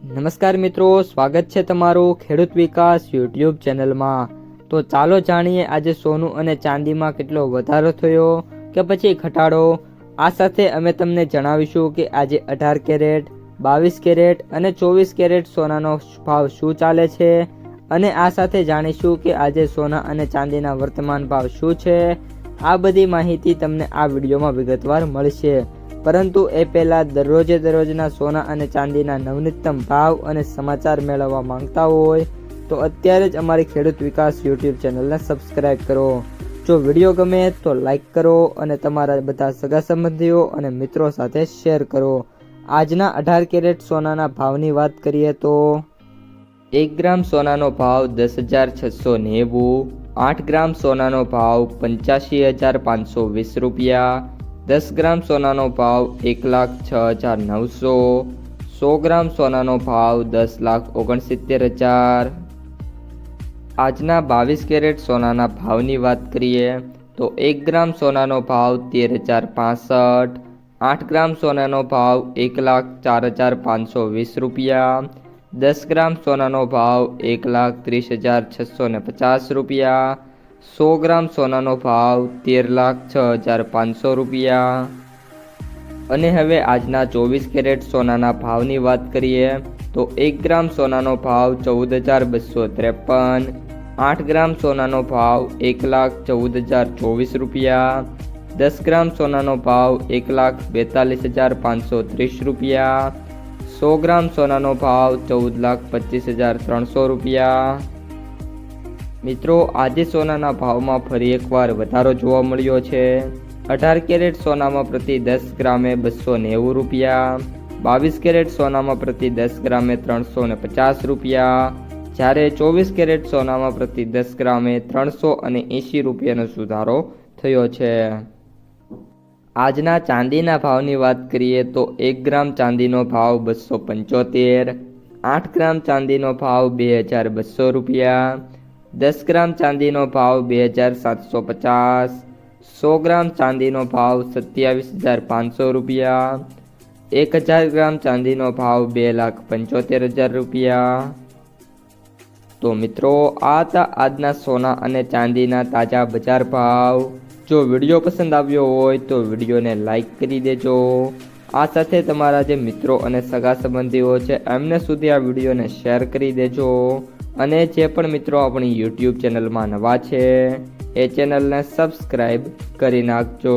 નમસ્કાર મિત્રો, સ્વાગત છે તમારું ખેડૂત વિકાસ યુટ્યુબ ચેનલમાં। તો ચાલો જાણીએ આજે સોનું અને ચાંદીમાં કેટલો વધારો થયો કે પછી ઘટાડો। આ સાથે અમે તમને જણાવીશું કે આજે 18 કેરેટ, 22 કેરેટ અને 24 કેરેટ સોનાનો ભાવ શું ચાલે છે અને આ સાથે જાણીશું કે આજે સોના અને ચાંદીના વર્તમાન ભાવ શું છે। આ બધી માહિતી તમને આ વિડીયોમાં વિગતવાર મળશે, પરંતુ એ પહેલાં દરરોજના સોના અને ચાંદીના નવનીતમ ભાવ અને સમાચાર મેળવવા માંગતા હોય તો અત્યારે જ અમારી ખેડૂત વિકાસ યુટ્યુબ ચેનલને સબસ્ક્રાઈબ કરો। જો વિડીયો ગમે તો લાઈક કરો અને તમારા બધા સગા સંબંધીઓ અને મિત્રો સાથે શેર કરો। આજના 18 કેરેટ સોનાના ભાવની વાત કરીએ તો 1 ગ્રામ સોનાનો ભાવ 10,690, 8 ગ્રામ સોનાનો ભાવ 85,520 રૂપિયા, 10 ગ્રામ સોનાનો ભાવ 1,06,900, 100 ગ્રામ સોનાનો ભાવ 10,69,000। આજના 22 કેરેટ સોનાના ભાવની વાત કરીએ તો 1 ગ્રામ સોનાનો ભાવ 13,065, 8 ગ્રામ સોનાનો ભાવ 1,04,520 રૂપિયા, 10 ગ્રામ સોનાનો ભાવ 1,30,650 રૂપિયા, 100 ગ્રામ સોનાનો ભાવ 13,06,500 રૂપિયા। અને હવે આજના 24 કેરેટ સોનાના ભાવની વાત કરીએ તો 1 ગ્રામ સોનાનો ભાવ 14,253, 8 ગ્રામ સોનાનો ભાવ 1,14,024 રૂપિયા, 10 ગ્રામ સોનાનો ભાવ 1,42,530 રૂપિયા, 100 ગ્રામ સોનાનો ભાવ 14,25,300 રૂપિયા। મિત્રો, આજે સોનાના ભાવમાં ફરી એકવાર વધારો જોવા મળ્યો છે। 18 કેરેટ સોનામાં પ્રતિ 10 ગ્રામે 290 રૂપિયા, 22 કેરેટ સોનામાં પ્રતિ 10 ગ્રામે 350 રૂપિયા, જ્યારે 24 કેરેટ સોનામાં પ્રતિ 10 ગ્રામે 380 રૂપિયાનો સુધારો થયો છે। આજના ચાંદીના ભાવની વાત કરીએ તો 1 ગ્રામ ચાંદીનો ભાવ 275, 8 ગ્રામ ચાંદીનો ભાવ 2,200 રૂપિયા, 10 ગ્રામ ચાંદીનો ભાવ 2,750, 100 ગ્રામ ચાંદીનો ભાવ 27,500 રૂપિયા, 1,000 ગ્રામ ચાંદીનો ભાવ 2,75,000 રૂપિયા। તો મિત્રો, આ હતા આજના સોના અને ચાંદીના તાજા બજાર ભાવ। જો વિડીયો પસંદ આવ્યો હોય તો વિડીયોને લાઈક કરી દેજો। આ સાથે તમારા જે મિત્રો અને સગા સંબંધીઓ છે એમને સુધી આ વિડીયોને શેર કરી દેજો। અને જે પણ મિત્રો આપણી યુટ્યુબ ચેનલમાં નવા છે એ ચેનલને સબસ્ક્રાઈબ કરી નાખજો।